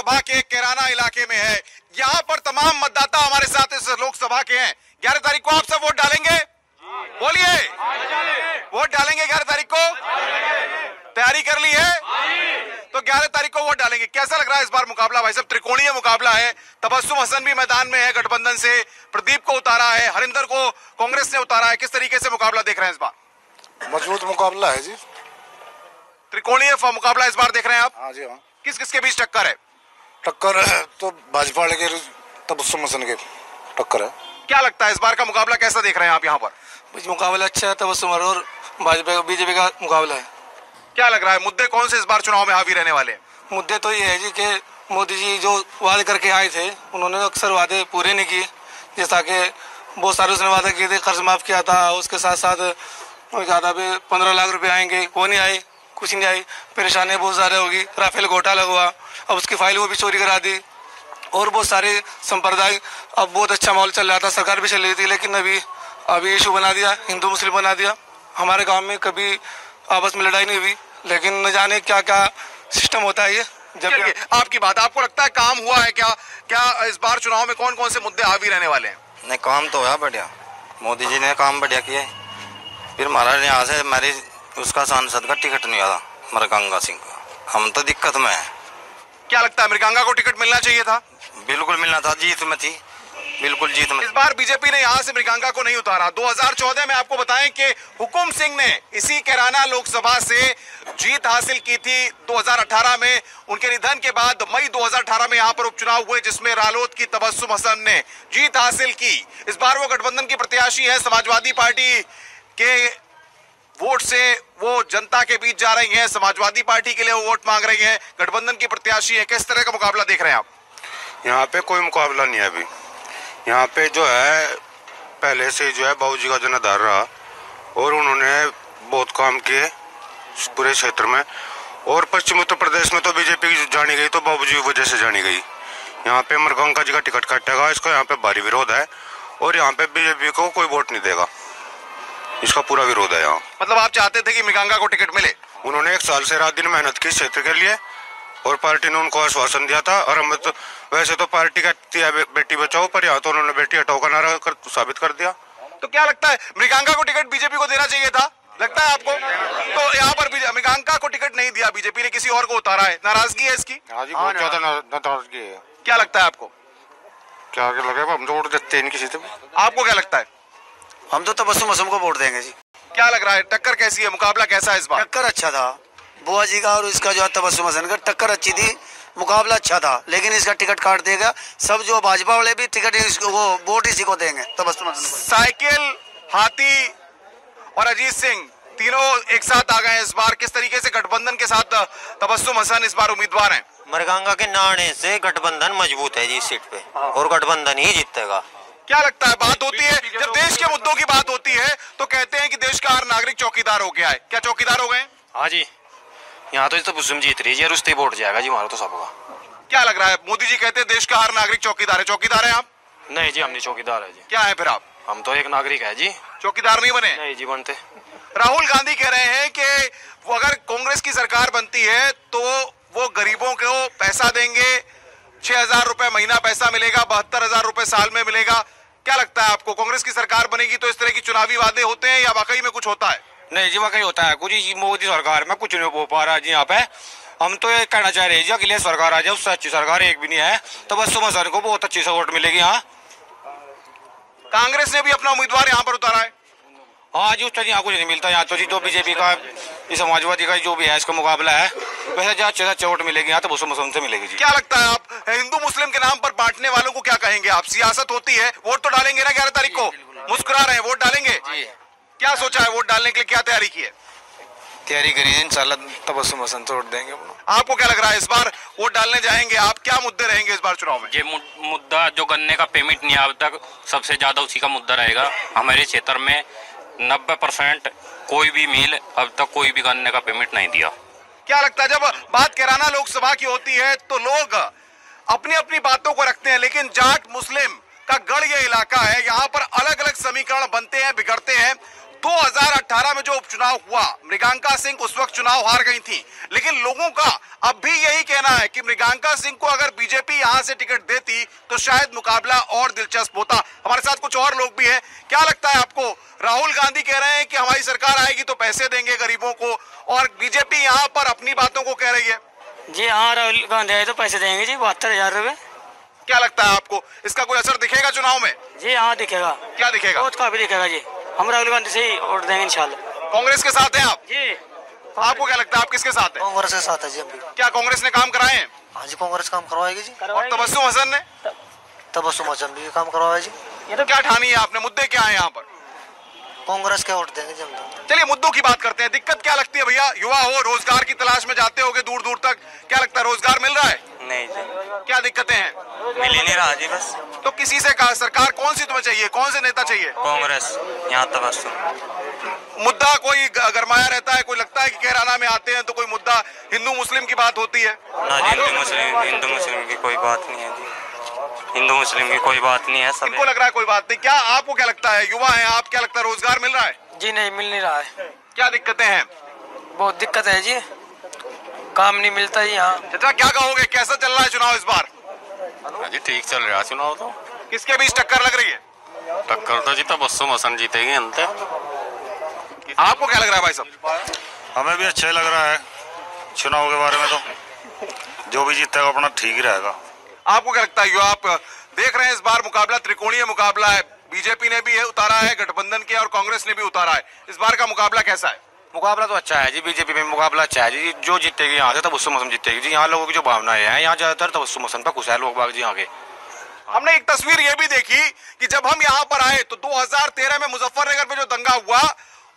लोकसभा के कैराना इलाके में है। यहाँ पर तमाम मतदाता हमारे साथ इस लोकसभा के हैं। 11 तारीख को आप सब वोट डालेंगे? बोलिए, वोट डालेंगे 11 तारीख को? तैयारी कर ली है? तो 11 तारीख को वोट डालेंगे। कैसा लग रहा है इस बार मुकाबला? भाई साहब, त्रिकोणीय मुकाबला है। तबस्सुम हसन भी मैदान में है गठबंधन से, प्रदीप को उतारा है, हरिंदर को कांग्रेस ने उतारा है। किस तरीके से मुकाबला देख रहे हैं इस बार? मजबूत मुकाबला है जी। त्रिकोणीय मुकाबला इस बार देख रहे हैं आप? हाँ जी हाँ। किस किस के बीच टक्कर है? टक्कर तो भाजपा के तबस्सुम हसन के टक्कर है। क्या लगता है इस बार का मुकाबला कैसा देख रहे हैं आप यहाँ पर? मुकाबला अच्छा है, तबस्सुम और भाजपा बीजेपी का मुकाबला है। क्या लग रहा है मुद्दे कौन से इस बार चुनाव में हावी रहने वाले हैं? मुद्दे तो ये है जी कि मोदी जी जो वादे करके आए थे उन्होंने अक्सर वादे पूरे नहीं किए। जैसा कि बहुत सारे उसने वादे किए थे, कर्ज माफ किया था, उसके साथ साथ कहा था 15 लाख रुपए आएंगे, वो नहीं आए, कुछ नहीं आई। परेशानी बहुत ज़्यादा होगी। राफेल घोटाला हुआ, अब उसकी फाइल वो भी चोरी करा दी, और बहुत सारे संप्रदाय। अब बहुत अच्छा माहौल चल रहा था, सरकार भी चल रही थी, लेकिन अभी इशू बना दिया, हिंदू मुस्लिम बना दिया। हमारे गांव में कभी आपस में लड़ाई नहीं हुई, लेकिन न जाने क्या क्या सिस्टम होता है ये। जब आपकी बात, आपको लगता है काम हुआ है क्या? क्या इस बार चुनाव में कौन कौन से मुद्दे हावी रहने वाले हैं? नहीं, काम तो हुआ बढ़िया, मोदी जी ने काम बढ़िया किया है। फिर महाराज यहाँ से हमारी उसका सांसद का टिकट नहीं आया, मृगांका सिंह का। हम तो दिक्कत में है। क्या लगता है मृगांका को टिकट मिलना चाहिए था? बिल्कुल मिलना था, जीत में थी, बिल्कुल जीत में। इस बार बीजेपी ने यहाँ से मृगांका को नहीं उतारा। 2014 में आपको बताएं कि हुकुम सिंह ने इसी कैराना लोकसभा से जीत हासिल की थी। 2018 में उनके निधन के बाद मई 2018 में यहाँ पर उपचुनाव हुए, जिसमें रालोद की तबस्सुम हसन ने जीत हासिल की। इस बार वो गठबंधन की प्रत्याशी है। समाजवादी पार्टी के वोट से वो जनता के बीच जा रही हैं, समाजवादी पार्टी के लिए वो वोट मांग रही हैं, गठबंधन की प्रत्याशी है। किस तरह का मुकाबला देख रहे हैं आप? यहाँ पे कोई मुकाबला नहीं है अभी। यहाँ पे जो है पहले से जो है बाबूजी का जनाधार रहा, और उन्होंने बहुत काम किए पूरे क्षेत्र में। और पश्चिम उत्तर प्रदेश में तो बीजेपी जानी गई, तो बाबूजी की वजह से जानी गई। यहाँ पे मृगांका जी का टिकट कटेगा, इसका यहाँ पे भारी विरोध है, और यहाँ पे बीजेपी को कोई वोट नहीं देगा, इसका पूरा विरोध है यहाँ। मतलब आप चाहते थे कि मृगांका को टिकट मिले? उन्होंने 1 साल से रात दिन मेहनत की क्षेत्र के लिए, और पार्टी ने उनको आश्वासन दिया था। और हम तो वैसे तो पार्टी कहती है बेटी बचाओ, पर यहाँ तो उन्होंने बेटी हटाओ का नारा साबित कर दिया। तो क्या लगता है मृगांका को टिकट बीजेपी को देना चाहिए था, लगता है आपको? तो यहाँ पर मृगांका को टिकट नहीं दिया बीजेपी ने, किसी और को उतारा है। नाराजगी है इसकी? हाँ जी, बहुत ज्यादा नाराजगी है। क्या लगता है आपको? क्या लगेगा, हम तो वोट देते हैं किसी से। आपको क्या लगता है? हम तो तबस्सुम हसन को वोट देंगे जी। क्या लग रहा है टक्कर कैसी है, मुकाबला कैसा है इस बार? टक्कर अच्छा था, बुआ जी का और इसका जो है तबस्सुम हसन का टक्कर अच्छी थी, मुकाबला अच्छा था। लेकिन इसका टिकट काट देगा सब, जो भाजपा वाले भी टिकट इसको वो वोट इसी को देंगे, तबस्सुम हसन को। साइकिल, हाथी और अजीत सिंह तीनों एक साथ आ गए इस बार। किस तरीके से गठबंधन के साथ तबस्सुम हसन इस बार उम्मीदवार हैं? मृगांका के नाणे से गठबंधन मजबूत है जी इस सीट पे, और गठबंधन ही जीतेगा। क्या लगता है, बात होती है जब देश के मुद्दों की बात होती है तो कहते हैं कि देश का हर नागरिक चौकीदार हो गया है। क्या चौकीदार हो गए? हाँ जी, यहाँ तो तबस्सुम जीत रही है, रुस्ते वोट जाएगा जी हमारा तो सबका। क्या लग रहा है, मोदी जी कहते हैं देश का हर नागरिक चौकीदार है। चौकीदार है आप? नहीं जी, हम नहीं चौकीदार है जी। क्या है फिर आप? हम तो एक नागरिक है जी। चौकीदार नहीं बने? नहीं जी, बनते। राहुल गांधी कह रहे हैं कि वो अगर कांग्रेस की सरकार बनती है तो वो गरीबों को पैसा देंगे, 6,000 रुपए महीना पैसा मिलेगा, 72,000 रुपए साल में मिलेगा। क्या लगता है आपको, कांग्रेस की सरकार बनेगी तो इस तरह की चुनावी वादे होते हैं या वाकई में कुछ होता है? नहीं जी, वाकई होता है कुछ। मोदी सरकार में कुछ नहीं हो पा रहा जी यहाँ पे। हम तो ये कहना चाह रहे हैं जी, अखिलेश सरकार आ जाए, उससे अच्छी सरकार एक भी नहीं है। तबस्सुम हसन को बहुत अच्छी से वोट मिलेगी यहाँ। कांग्रेस ने भी अपना उम्मीदवार यहाँ पर उतारा है। हाँ जी, उस यहाँ कुछ नहीं मिलता यहाँ तो जी। जो बीजेपी का, समाजवादी का जो भी है इसका मुकाबला है, वैसे जो अच्छे से अच्छे वोट मिलेगी यहाँ, तबस्सुम हसन से मिलेगी जी। क्या लगता है आप हिंदू मुस्लिम के नाम पर बांटने वालों को क्या कहेंगे आप? सियासत होती है, वोट तो डालेंगे ना 11 तारीख को? मुस्कुरा रहे हैं, वोट डालेंगे? क्या सोचा है वोट डालने के लिए, क्या तैयारी की है? तैयारी करिए, इंशाल्लाह तबस्सुम हसन से वोट देंगे। आपको क्या लग रहा है इस बार वोट डालने जाएंगे आप, क्या मुद्दे रहेंगे इस बार चुनाव में? ये मुद्दा जो गन्ने का पेमेंट नहीं अब तक, सबसे ज्यादा उसी का मुद्दा रहेगा। हमारे क्षेत्र में 90% कोई भी मिल अब तक कोई भी गन्ने का पेमेंट नहीं दिया। क्या लगता है, जब बात कैराना लोकसभा की होती है तो लोग अपनी अपनी बातों को रखते हैं, लेकिन जाट मुस्लिम का गढ़ ये इलाका है, यहाँ पर अलग अलग समीकरण बनते हैं, बिगड़ते हैं। 2018 में जो उपचुनाव हुआ, मृगांका सिंह उस वक्त चुनाव हार गई थी, लेकिन लोगों का अब भी यही कहना है कि मृगांका सिंह को अगर बीजेपी यहां से टिकट देती तो शायद मुकाबला और दिलचस्प होता। हमारे साथ कुछ और लोग भी हैं। क्या लगता है आपको? राहुल गांधी कह रहे हैं कि हमारी सरकार आएगी तो पैसे देंगे गरीबों को, और बीजेपी यहां पर अपनी बातों को कह रही है। जी हाँ, राहुल गांधी आए तो पैसे देंगे जी, 72,000 रुपए। क्या लगता है आपको, इसका कोई असर दिखेगा चुनाव में? जी हाँ दिखेगा। क्या दिखेगा? बहुत काफी दिखेगा जी। हम राहुल गांधी से ही वोट देंगे इंशाल्लाह। कांग्रेस के साथ हैं आप? जी। आपको क्या लगता है, आप किसके साथ हैं? कांग्रेस के साथ है जी। अभी क्या कांग्रेस ने काम कराए हैं? हाँ जी, कांग्रेस काम करवाएगी जी। और तबस्सुम हसन ने? तबस्सुम हसन भी काम करवाएगा जी। ये तो क्या ठानी है आपने, मुद्दे क्या है यहाँ पर? कांग्रेस के वोट देंगे जी हम तो। चलिए मुद्दों की बात करते हैं। दिक्कत क्या लगती है भैया? युवा हो, रोजगार की तलाश में जाते होगे दूर दूर तक, क्या लगता है रोजगार मिल रहा है? नहीं जी, क्या दिक्कतें हैं? मिल ही नहीं रहा जी बस। तो किसी से कहा, सरकार कौन सी तुम्हें चाहिए, कौन से नेता चाहिए? कांग्रेस यहाँ तबस्सुम। मुद्दा कोई गरमाया रहता है, कोई लगता है कि कैराना में आते हैं तो कोई मुद्दा हिंदू मुस्लिम की बात होती है? ना जी, हिंदू मुस्लिम की कोई बात नहीं है जी। हिंदू मुस्लिम की कोई बात नहीं है। सब इनको लग रहा है कोई बात नहीं। क्या आपको क्या लगता है, युवा है आप, क्या लगता है रोजगार मिल रहा है? जी नहीं, मिल नहीं रहा है। क्या दिक्कतें हैं? बहुत दिक्कत है जी, काम नहीं मिलता जी यहाँ। चाचा क्या कहोगे, कैसा चल रहा है चुनाव इस बार? जी ठीक चल रहा है चुनाव तो। किसके बीच टक्कर लग रही है? टक्कर तो जी तबस्सुम हसन जीतेगी अंत। आपको क्या लग रहा है भाई साहब? हमें भी अच्छा ही लग रहा है चुनाव के बारे में, तो जो भी जीतेगा अपना ठीक ही रहेगा। आपको क्या लगता है? यो आप देख रहे हैं इस बार मुकाबला त्रिकोणीय मुकाबला है, बीजेपी ने भी उतारा है गठबंधन के और कांग्रेस ने भी उतारा है। इस बार का मुकाबला कैसा है? मुकाबला तो अच्छा है जी, बीजेपी में मुकाबला अच्छा है जी। जो जीतेगी यहाँ से तबस्सुम हसन जीतेगी जी। यहाँ लोगों की जो भावनाएं हैं, यहाँ ज्यादातर तबस्सुम हसन पर खुश है लोग बाग जी आगे। हमने एक तस्वीर ये भी देखी कि जब हम यहाँ पर आए तो 2013 में मुजफ्फरनगर में जो दंगा हुआ,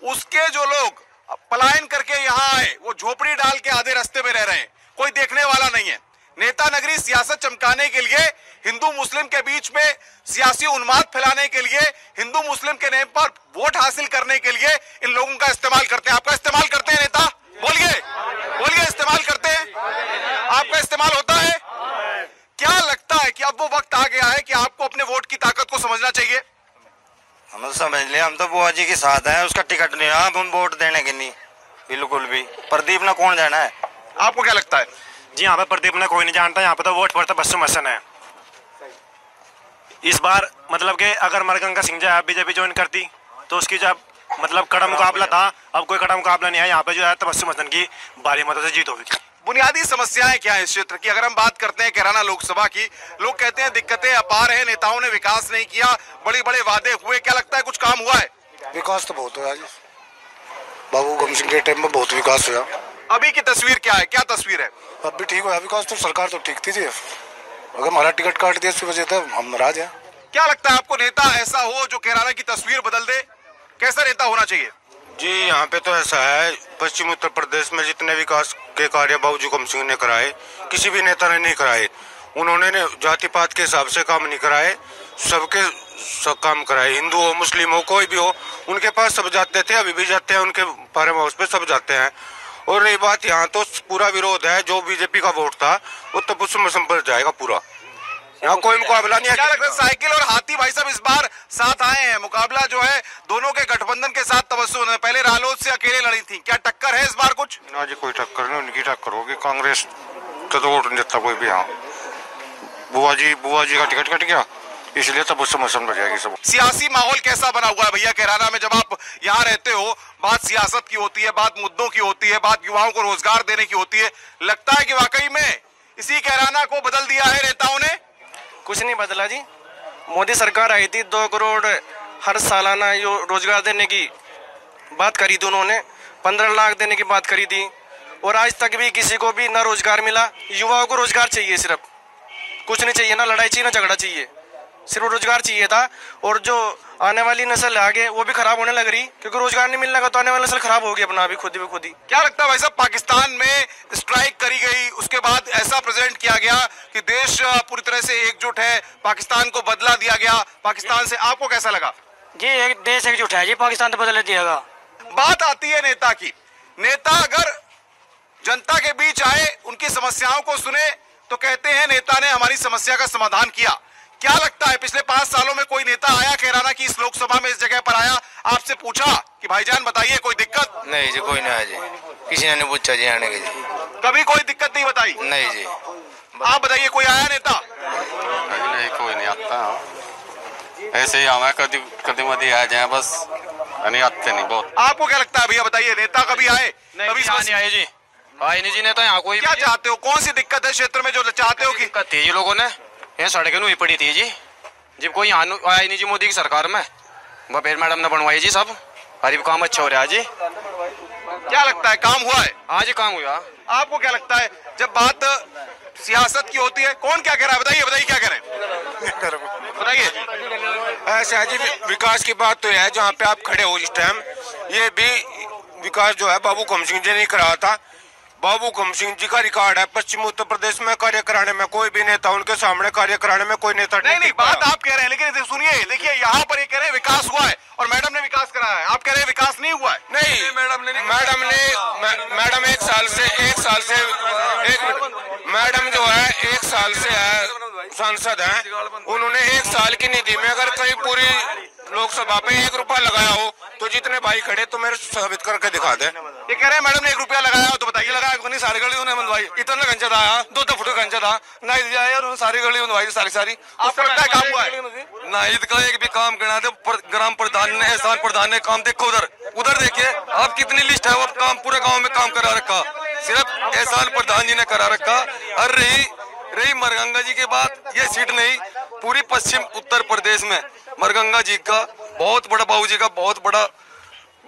उसके जो लोग पलायन करके यहाँ आए वो झोपड़ी डाल के आधे रास्ते में रह रहे हैं, कोई देखने वाला नहीं है। नेता नगरी सियासत चमकाने के लिए, हिंदू मुस्लिम के बीच में सियासी उन्माद फैलाने के लिए, हिंदू मुस्लिम के नेम पर वोट हासिल करने के लिए इन लोगों का इस्तेमाल करते हैं। आपका इस्तेमाल करते हैं नेता? बोलिए बोलिए, इस्तेमाल करते हैं? आपका इस्तेमाल होता है? क्या लगता है कि अब वो वक्त आ गया है कि आपको अपने वोट की ताकत को समझना चाहिए? हम तो समझ लिया, हम तो बुआ जी के साथ हैं, उसका टिकट नहीं है, हम वोट देने के नहीं बिल्कुल भी। प्रदीप ने कौन जाना है? आपको क्या लगता है? जी यहाँ पे प्रदीप ने कोई नहीं जानता, यहाँ पे तो वोट पड़ता तबस्सुम हसन है इस बार। मतलब कि अगर मृगांका सिंह जो है बीजेपी ज्वाइन करती तो उसकी जो मतलब कड़ा मुकाबला था, अब कोई कड़ा मुकाबला नहीं है। यहाँ पे जो है तबस्सुम हसन की भारी मतों से जीत होगी। बुनियादी समस्याएं क्या है इस क्षेत्र की? अगर हम बात करते हैं कैराना लोकसभा की, लोग कहते हैं दिक्कतें अपार है, नेताओं ने विकास नहीं किया, बड़े बड़े वादे हुए, क्या लगता है कुछ काम हुआ है? विकास तो बहुत हुआ जी, बाबू गम सिंह के टाइम में बहुत विकास हुआ। अभी की तस्वीर क्या है, क्या तस्वीर है? अब भी ठीक हुआ विकास, तो सरकार तो ठीक थी जी। अगर हमारा टिकट काट दिया इसकी वजह से हम नाराज हैं। क्या लगता है आपको, नेता ऐसा हो जो कैराना की तस्वीर बदल दे? कैसा नेता होना चाहिए? जी यहाँ पे तो ऐसा है, पश्चिम उत्तर प्रदेश में जितने विकास के कार्य बाबूजी गम सिंह ने कराए, किसी भी नेता ने नहीं कराए। उन्होंने जाति पात के हिसाब से काम नहीं कराए, सबके सब काम कराए। हिंदू हो, मुस्लिम हो, कोई भी हो, उनके पास सब जाते थे, अभी भी जाते हैं, उनके फार्म हाउस पे सब जाते हैं। और रही बात, यहाँ तो पूरा विरोध है, जो बीजेपी का वोट था वो तबस्सुम हसन पर जाएगा पूरा। यहाँ कोई मुकाबला नहीं है। क्या लगता है, साइकिल और हाथी भाई साहब इस बार साथ आए हैं? मुकाबला जो है दोनों के गठबंधन के साथ तबस्सुम, पहले रालोद से अकेले लड़ी थी, क्या टक्कर है इस बार कुछ? ना जी कोई टक्कर नहीं, उनकी टक्कर होगी। कांग्रेस तो वोट नहीं देता कोई भी। यहाँ बुआ जी का टिकट कट गया, इसलिए तबस्सुम हसन पर जाएगी सब। सियासी माहौल कैसा बना हुआ है भैया कैराना में? जब आप यहाँ रहते हो, बात सियासत की होती है, बात मुद्दों की होती है, बात युवाओं को रोजगार देने की होती है, लगता है कि वाकई में इसी कैराना को बदल दिया है नेताओं ने? कुछ नहीं बदला जी। मोदी सरकार आई थी, 2 करोड़ हर सालाना जो रोजगार देने की बात करी थी उन्होंने, 15 लाख देने की बात करी थी, और आज तक भी किसी को भी ना रोजगार मिला। युवाओं को रोजगार चाहिए, सिर्फ कुछ नहीं चाहिए, ना लड़ाई चाहिए ना झगड़ा चाहिए, सिर्फ रोजगार चाहिए था। और जो आने वाली नस्ल आगे वो भी खराब होने लग रही, क्योंकि रोजगार नहीं मिलने का तो आने वाली नस्ल खराब होगी अपना अभी खुद ही। क्या लगता है भाई साहब, पाकिस्तान में स्ट्राइक करी गई, उसके बाद ऐसा प्रेजेंट किया गया कि देश पूरी तरह से एकजुट है, पाकिस्तान को बदला दिया गया पाकिस्तान से, आपको कैसा लगा? जी एक देश एकजुट है जी, पाकिस्तान तो बदल दिएगा। बात आती है नेता की, नेता अगर जनता के बीच आए, उनकी समस्याओं को सुने तो कहते हैं नेता ने हमारी समस्या का समाधान किया। क्या लगता है पिछले 5 सालों में कोई नेता आया कैराना की इस लोकसभा में इस जगह पर आया, आपसे पूछा कि भाईजान बताइए कोई दिक्कत? नहीं जी, कोई नहीं आया जी, किसी ने नहीं पूछा जी आने के जी। कभी कोई दिक्कत नहीं बताई? नहीं जी। आप बताइए कोई आया नेता? नहीं, कोई नहीं आता, ऐसे ही हमें कभी कभी मधी आ जाए बस, नहीं आते नहीं बहुत। आपको क्या लगता है भैया बताइए, नेता कभी आए? कभी नहीं आए जी, आए नहीं जी नेता यहाँ कोई। क्या चाहते हो, कौन सी दिक्कत है क्षेत्र में जो चाहते हो? दिक्कत थी जी लोगों ने, ये सड़कें हुई पड़ी थी जी, जब कोई यहाँ आया नहीं जी मोदी की सरकार में, भपेश मैडम ने बनवाई जी सब, गरीब काम अच्छा हो रहा है जी। क्या लगता है काम हुआ है? हाँ जी काम हुआ। आपको क्या लगता है जब बात सियासत की होती है कौन क्या कह रहा है? बताइए बताइए क्या कह रहे हैं, बताइए। ऐसा है जी, विकास की बात तो है जहाँ पे आप खड़े हो इस टाइम, ये भी विकास जो है बाबू गम सिंह जी ने कराया था। बाबू गम सिंह जी का रिकॉर्ड है पश्चिम उत्तर प्रदेश में कार्य कराने में, कोई भी नेता उनके सामने कार्य कराने में कोई नेता नहीं बात आप कह रहे हैं, लेकिन सुनिए, देखिए यहाँ पर ये कह रहे हैं विकास हुआ है और मैडम ने विकास कराया है, आप कह रहे हैं विकास नहीं हुआ है। नहीं, मैडम एक साल से मैडम जो है 1 साल से है सांसद है, उन्होंने 1 साल की निधि में अगर कहीं पूरी लोकसभा पे 1 रुपया लगाया हो तो जितने भाई खड़े तो मेरे साबित करके दिखा दे। ये कह रहे हैं मैडम ने 1 रुपया लगाया हो तो बताइए। लगाया कोई सारी गली उन्हें बनवाई, इतना गंजा था, 2 फुट गंजा था, नहीं दिया है और सारी गली बनवाई सारी। आपको लगता है काम हुआ है? ना ईद का एक भी काम करना थे, ग्राम प्रधान ने एहसान प्रधान ने काम देखो उधर देखिए आप कितनी लिस्ट है, वो काम पूरे गाँव में काम करा रखा, सिर्फ एहसान प्रधान जी ने करा रखा। और रही मरगंगा जी के बाद ये सीट नहीं, पूरी पश्चिम उत्तर प्रदेश में मरगंगा जी का बहुत बड़ा, बाबू जी का बहुत बड़ा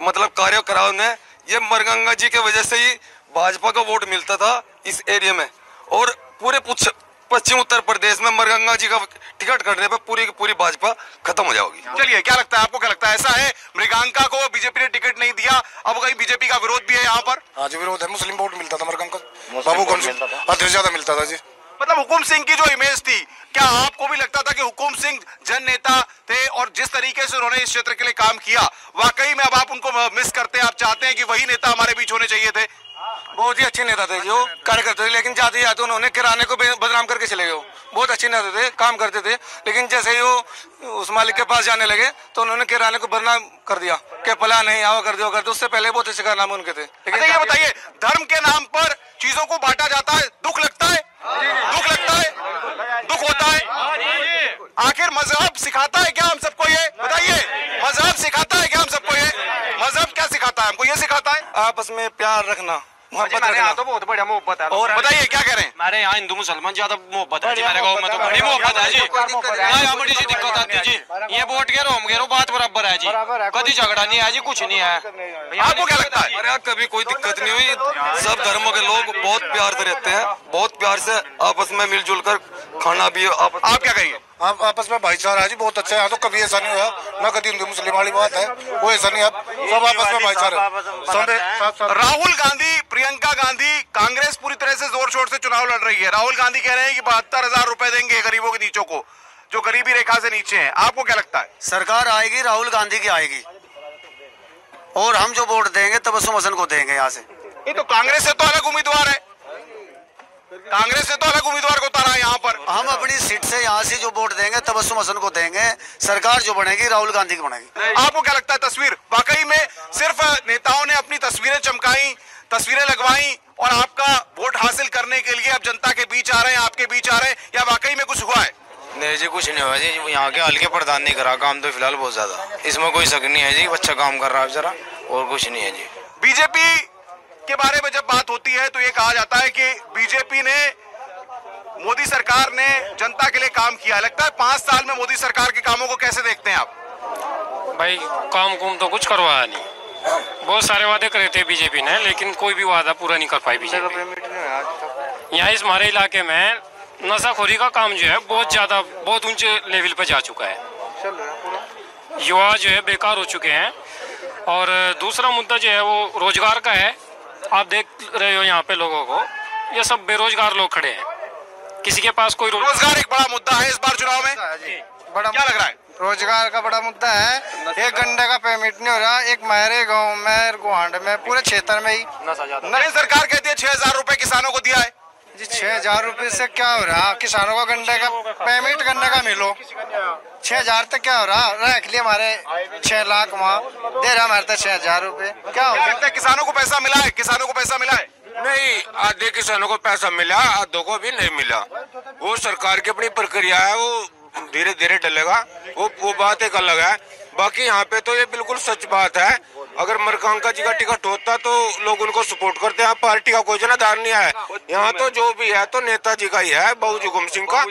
मतलब कार्य करा उन्हें। ये मरगंगा जी के वजह से ही भाजपा का वोट मिलता था इस एरिया में, और पूरे पश्चिम उत्तर प्रदेश में मरगंगा जी का टिकट करने पे पूरी की पूरी भाजपा खत्म हो जाएगी। चलिए क्या लगता है आपको, क्या लगता है ऐसा है मृगांका को बीजेपी ने टिकट नहीं दिया, अब कहीं बीजेपी का विरोध भी है यहाँ पर? आज विरोध है, मुस्लिम वोट मिलता था मरगंगा, बाबू कौन ज्यादा मिलता था जी। मतलब हुकुम सिंह की जो इमेज थी, क्या आपको भी लगता था कि हुकुम सिंह जन नेता थे और जिस तरीके से उन्होंने इस क्षेत्र के लिए काम किया, वाकई में अब आप उनको मिस करते हैं, आप चाहते हैं कि वही नेता हमारे बीच होने चाहिए थे? बहुत ही अच्छे नेता थे जो कार्य करते थे, लेकिन जाते जाते उन्होंने किराने को बदनाम करके चले गए। बहुत अच्छे नेता थे, काम करते थे, लेकिन जैसे ही वो उस मालिक के पास जाने लगे तो उन्होंने किराने को बदनाम कर दिया कि पला नहीं आओ कर दो, उससे पहले बहुत अच्छे कारनामे उनके थे। लेकिन ये बताइए, धर्म के नाम पर चीजों को बांटा जाता है, दुख लगता है? दुख लगता है, दुख होता है। आखिर मजहब सिखाता है क्या हम सबको? ये बताइए, मजहब सिखाता है क्या हम सबको? ये मजहब क्या सिखाता है हमको? ये सिखाता है आपस में प्यार रखना, मोहब्बत हमारे यहाँ रखना। तो बहुत बढ़िया मोहब्बत है। और बताइए क्या कह रहे हैं? हमारे यहाँ हिंदू मुसलमान ज्यादा मोहब्बत है जी, मेरे गाँव में तो बड़ी मोहब्बत है जी। यहाँ बड़ी सी दिक्कत आती है जी, ये वोट गेरो हम गेरो बात बराबर है जी, कभी झगड़ा नहीं है जी, कुछ नहीं है। आपको क्या लगता है? अरे कभी कोई दिक्कत नहीं हुई, सब धर्मों के लोग बहुत प्यार से रहते हैं, बहुत प्यार से आपस में मिलजुल कर खाना भी। आप क्या कहिए? आपस में भाईचारा है जी, बहुत अच्छा है। यहाँ तो कभी ऐसा नहीं हुआ ना, कभी हिंदू मुस्लिम वाली बात है, वो ऐसा नहीं है, सब आपस में भाईचारा। राहुल गांधी, प्रियंका गांधी, कांग्रेस पूरी तरह से जोर शोर से चुनाव लड़ रही है। राहुल गांधी कह रहे हैं कि 72,000 रुपए देंगे गरीबों के नीचों को, जो गरीबी रेखा से नीचे हैं। आपको क्या लगता है? सरकार आएगी, राहुल गांधी की आएगी, और हम जो वोट देंगे तबस्सुम हसन को देंगे यहाँ से। ये तो कांग्रेस से तो अलग उम्मीदवार है, कांग्रेस से तो अलग उम्मीदवार को उतारा है यहाँ पर। हम अपनी सीट से यहाँ से जो वोट देंगे तबस्सुम हसन को देंगे, सरकार जो बनेगी राहुल गांधी की बनेगी। आपको क्या लगता है तस्वीर वाकई में सिर्फ नेताओं ने अपनी तस्वीरें चमकाई, तस्वीरें लगवाई और आपका वोट हासिल करने के लिए अब जनता के बीच आ रहे हैं, आपके बीच आ रहे हैं, या वाकई में कुछ हुआ है? नहीं जी, कुछ नहीं हुआ जी, यहाँ के हल्के प्रधान नहीं करा काम तो फिलहाल बहुत ज्यादा, इसमें कोई शक नहीं है जी, अच्छा काम कर रहा है जरा, और कुछ नहीं है जी। बीजेपी के बारे में जब बात होती है तो ये कहा जाता है कि बीजेपी ने, मोदी सरकार ने जनता के लिए काम किया। लगता है 5 साल में मोदी सरकार के कामों को कैसे देखते हैं आप? भाई काम कुम तो कुछ करवाया नहीं, बहुत सारे वादे करे थे बीजेपी ने, लेकिन कोई भी वादा पूरा नहीं कर पाई बीजेपी। यहाँ इस हमारे इलाके में नशाखोरी का काम जो है बहुत ज्यादा, बहुत ऊंचे लेवल पर जा चुका है, युवा जो है बेकार हो चुके हैं। और दूसरा मुद्दा जो है वो रोजगार का है। आप देख रहे हो यहाँ पे लोगों को, ये सब बेरोजगार लोग खड़े हैं, किसी के पास कोई रोजगार एक बड़ा मुद्दा है इस बार चुनाव में, बड़ा क्या लग रहा है? रोजगार का बड़ा मुद्दा है। एक गंडे का पेमेंट नहीं हो रहा, एक मेरे गांव में, गुहांड में, पूरे क्षेत्र में ही। नई सरकार कहती है 6,000 रुपए किसानों को दिया है जी 6,000 रुपये से क्या हो रहा? किसानों को गन्ने का पेमेंट गन्ने का मिलो 6,000 तक क्या हो रहा? रख लिए हमारे 6 लाख वहाँ दे रहा हमारे तक 6,000 रुपये क्या हो लगता है किसानों को पैसा मिला है? किसानों को पैसा मिला है? नहीं, आधे किसानों को पैसा मिला, आधों को भी नहीं मिला। वो सरकार की अपनी प्रक्रिया है, वो धीरे धीरे डलेगा, वो बात एक अलग है। बाकी यहाँ पे तो ये बिल्कुल सच बात है। अगर मरकांका जी का टिकट होता तो लोग उनको सपोर्ट करते हैं। पार्टी का कोई जनाधार नहीं है यहाँ, तो जो भी है तो नेताजी का ही है, बाबूजी हुकुम सिंह का।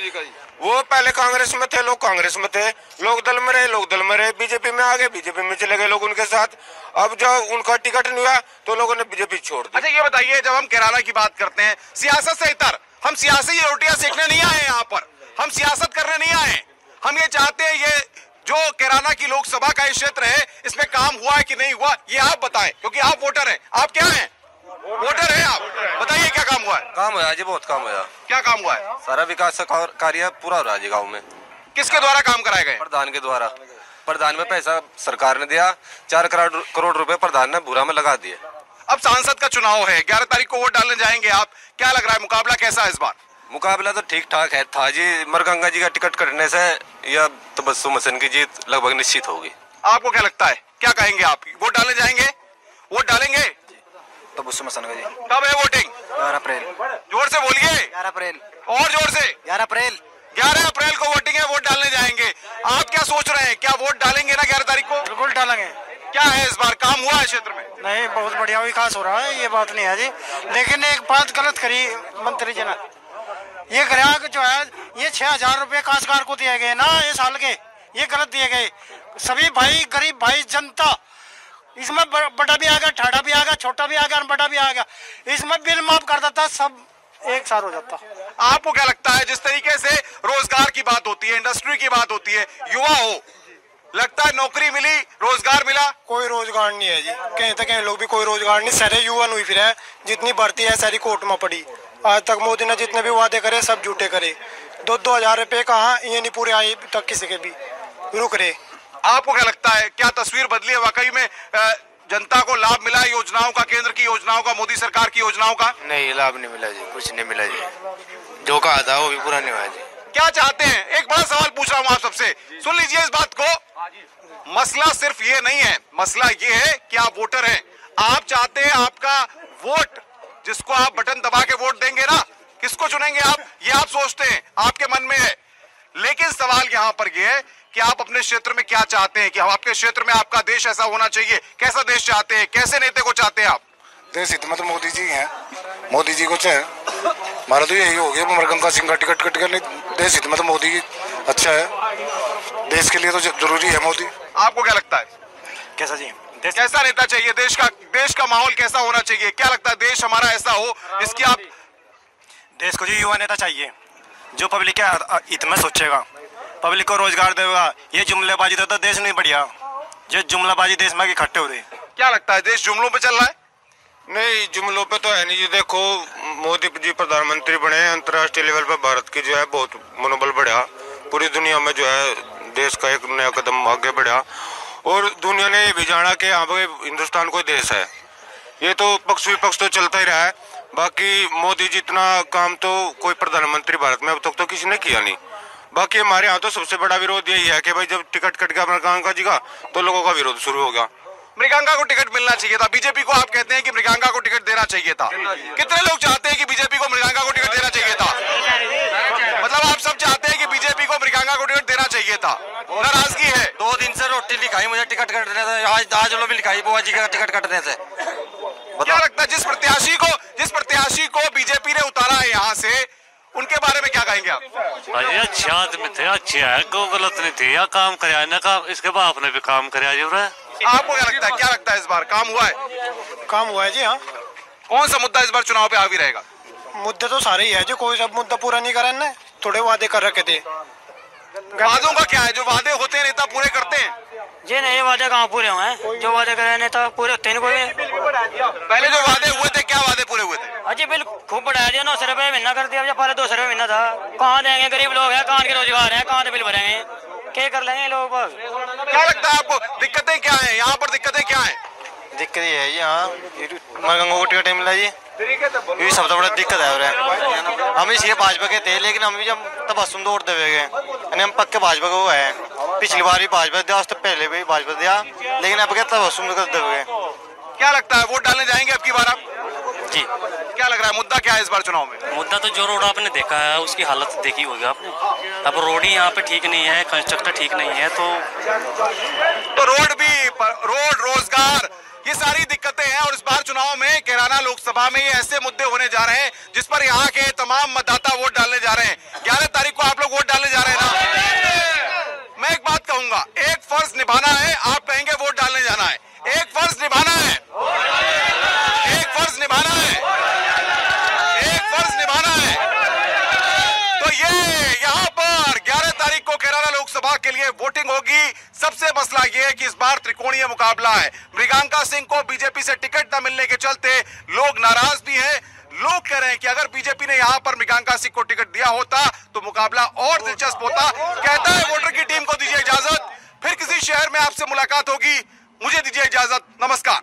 वो पहले कांग्रेस में थे, लोग कांग्रेस में थे, लोग दल में रहे, लोग दल में रहे, बीजेपी में आ गए, बीजेपी में चले गए लोग उनके साथ। अब जब उनका टिकट नहीं हुआ तो लोगों ने बीजेपी छोड़ दी। अच्छा ये बताइए, जब हम कैराना की बात करते हैं, सियासत से इतर हम सियासी रोटियां सेकने नहीं आए यहाँ पर, हम सियासत करने नहीं आए। हम ये चाहते हैं ये जो कैराना की लोकसभा का ये क्षेत्र है, इसमें काम हुआ है कि नहीं हुआ, ये आप बताएं, क्योंकि आप वोटर हैं। आप क्या हैं? वोटर हैं आप। बताइए क्या काम हुआ है? काम हुआ जी, बहुत काम हुआ। क्या काम हुआ है? सारा विकास कार्य पूरा हो रहा है जी गाँव में। किसके द्वारा काम कराए गए? प्रधान के द्वारा। प्रधान में पैसा सरकार ने दिया, 4 करोड़ रुपए प्रधान ने बुरा में लगा दिए। अब सांसद का चुनाव है, 11 तारीख को वोट डालने जाएंगे आप, क्या लग रहा है मुकाबला कैसा है इस बार? मुकाबला तो ठीक ठाक है था जी। मरगंगा जी का टिकट कटने से यह तबस्सुम हसन की जीत लगभग निश्चित होगी। आपको क्या लगता है, क्या कहेंगे आप? वोट डालने जाएंगे? वोट डालेंगे तबस्सुम हसन का जी। कब है वोटिंग? 11 अप्रैल। जोर से बोलिए। 11 अप्रैल। और जोर से। 11 अप्रैल। 11 अप्रैल को वोटिंग है, वोट डालने जाएंगे। आप क्या सोच रहे हैं, क्या वोट डालेंगे ना 11 तारीख को? बिल्कुल डालेंगे। क्या है इस बार, काम हुआ है क्षेत्र में? नहीं, बहुत बढ़िया विकास हो रहा है, ये बात नहीं है जी। लेकिन एक बात गलत करी मंत्री जी ने, ये ग्राहक जो है ये 6,000 रुपये काश्तकार को दिए गए ना ये साल के, ये गलत दिए गए। सभी भाई, गरीब भाई, जनता, इसमें बड़ा भी आ गया, ठाड़ा भी आ गया, छोटा भी आ गया, बड़ा भी आ गया, इसमें बिल माफ कर देता, सब एक साथ हो जाता। आपको क्या लगता है, जिस तरीके से रोजगार की बात होती है, इंडस्ट्री की बात होती है, युवा हो, लगता है नौकरी मिली, रोजगार मिला? कोई रोजगार नहीं है जी, कहीं तक कहीं लोग भी कोई रोजगार नहीं। सारे युवा हुई फिर है, जितनी भर्ती है सारी कोर्ट में पड़ी। आज तक मोदी ने जितने भी वादे करे सब झूठे करे। 2-2 हजार रुपये कहाँ, ये नहीं पूरे आए तक किसी के भी, रुक रहे। आपको क्या लगता है, क्या तस्वीर बदली है वाकई में? जनता को लाभ मिला है योजनाओं का, केंद्र की योजनाओं का, मोदी सरकार की योजनाओं का? नहीं, लाभ नहीं मिला जी, कुछ नहीं मिला जी। जो कहा था वो भी पूरा नहीं हुआ जी। क्या चाहते हैं? एक बड़ा सवाल पूछ रहा हूँ आप सबसे, सुन लीजिए इस बात को। मसला सिर्फ ये नहीं है, मसला ये है कि आप वोटर हैं। आप चाहते हैं आपका वोट, जिसको आप बटन दबा के वोट देंगे ना, किसको चुनेंगे आप, ये आप सोचते हैं, आपके मन में है। लेकिन सवाल यहाँ पर ये है कि आप अपने क्षेत्र में क्या चाहते हैं, कि आपके क्षेत्र में आपका देश ऐसा होना चाहिए, कैसा देश चाहते हैं, कैसे नेता को चाहते हैं आप? देश हित में तो मोदी जी हैं, मोदी जी को चाहे हमारा तो यही हो गया, मरगंगा सिंह का टिकट कट गया। देश हित में तो मोदी अच्छा है, देश के लिए तो जरूरी है मोदी। आपको क्या लगता है, कैसा जी, कैसा नेता चाहिए? देश का माहौल कैसा होना चाहिए? क्या लगता है देश हमारा ऐसा हो इसकी आप? देश को जो युवा नेता चाहिए, जो पब्लिक के हित में सोचेगा, पब्लिक को रोजगार देगा। ये जुमलेबाजी तो देश नहीं बढ़िया, जो जुमलाबाजी देश में इकट्ठे हो रहे। क्या लगता है देश जुमलों पे चल रहा है? नहीं, जुमलों पे तो है नहीं जी। देखो, मोदी जी प्रधानमंत्री बने, अंतर्राष्ट्रीय लेवल पर भारत की जो है बहुत मनोबल बढ़ा, पूरी दुनिया में जो है देश का एक नया कदम आगे बढ़ा, और दुनिया ने ये भी जाना कि हाँ भाई हिंदुस्तान कोई देश है। ये तो पक्ष विपक्ष तो चलता ही रहा है। बाकी मोदी जी इतना काम तो कोई प्रधानमंत्री भारत में अब तक तो किसी ने किया नहीं। बाकी हमारे यहाँ तो सबसे बड़ा विरोध यही है कि भाई जब टिकट कट गया मृगांका जी का तो लोगों का विरोध शुरू हो गया। मृगांका को टिकट मिलना चाहिए था, बीजेपी को आप कहते हैं कि मृगांका को टिकट देना चाहिए था। कितने लोग चाहते हैं कि बीजेपी को मृगांका को टिकट देना चाहिए था? मतलब आप सब चाहते हैं कि बीजेपी को मृगांका को टिकट देना चाहिए था, नाराजगी है? 2 दिन से रोटी नहीं खाई मुझे टिकट कटने से, आज लो भी खाई बुआ जी का टिकट कटने से। क्या लगता है जिस प्रत्याशी को बीजेपी ने उतारा है यहाँ से, उनके बारे में क्या कहेंगे आप? अच्छे आदमी थे, अच्छे है, को गलत नहीं थे, या काम कराया ना, काम इसके बाप ने भी काम कराया जो रहा। आपको क्या लगता है इस बार काम हुआ है? काम हुआ है जी, हाँ। कौन सा मुद्दा इस बार चुनाव पे हावी रहेगा? मुद्दे तो सारे ही है जी, कोई सब मुद्दा पूरा नहीं करा इन्हें, थोड़े वादे कर रखे थे। वादों का क्या है, जो वादे होते हैं नेता पूरे करते हैं जी? नहीं, वादे कहाँ पूरे हुए हैं, जो वादे करे नेता पूरे होते नहीं कोई। पहले जो वादे हुए थे, क्या वादे पूरे हुए थे? अजी बिल खूब बढ़ाया दिया, 900 रुपये महीना कर दिया, पहले 200 रुपये महीना था। कहाँ देंगे, गरीब लोग हैं, कहाँ के रोजगार है, कहाँ से बिल भरेंगे, क्या कर लेंगे लोग? बस क्या लगता है आपको दिक्कतें क्या है यहाँ पर, दिक्कतें क्या है? दिक्कत ये है यहाँ मरगंगा को टिकट नहीं मिला जी, ये सबसे बड़ा दिक्कत है। और हम इसलिए भाजपा के थे, लेकिन हम भी जब तबस्सुम दौड़ देवे गए, हम पक्के भाजपा को है। पिछली बार भी भाजपा दिया, उससे पहले भी भाजपा दिया, लेकिन अब क्या तबस्सुम कर देवे। क्या लगता है वोट डालने जाएंगे अब की बार आप? जी क्या लग रहा है मुद्दा क्या है इस बार चुनाव में? मुद्दा तो जो रोड आपने देखा है उसकी हालत देखी होगी आपने। अब रोड ही यहाँ पे ठीक नहीं है, कंस्ट्रक्टर ठीक नहीं है, तो रोड भी, रोड, रोजगार, ये सारी दिक्कतें हैं। और इस बार चुनाव में कैराना लोकसभा में ये ऐसे मुद्दे होने जा रहे हैं जिस पर यहाँ के तमाम मतदाता वोट डालने जा रहे हैं। 11 तारीख को आप लोग वोट डालने जा रहे हैं ना? मैं एक बात कहूंगा, एक फर्ज निभाना है, आप कहेंगे वोट डालने जाना है, एक फर्ज निभाना है, एक फर्ज निभाना है, एक फर्ज निभाना है। तो ये यहाँ पर 11 तारीख को कैराना लोकसभा के लिए वोटिंग होगी। सबसे मसला ये है कि इस बार त्रिकोणीय मुकाबला है। मृगांका सिंह को बीजेपी से टिकट न मिलने के चलते लोग नाराज भी हैं। लोग कह रहे हैं कि अगर बीजेपी ने यहां पर मृगांका सिंह को टिकट दिया होता तो मुकाबला और दिलचस्प होता। कहता है वोटर की टीम को दीजिए इजाजत, फिर किसी शहर में आपसे मुलाकात होगी। मुझे दीजिए इजाजत, नमस्कार।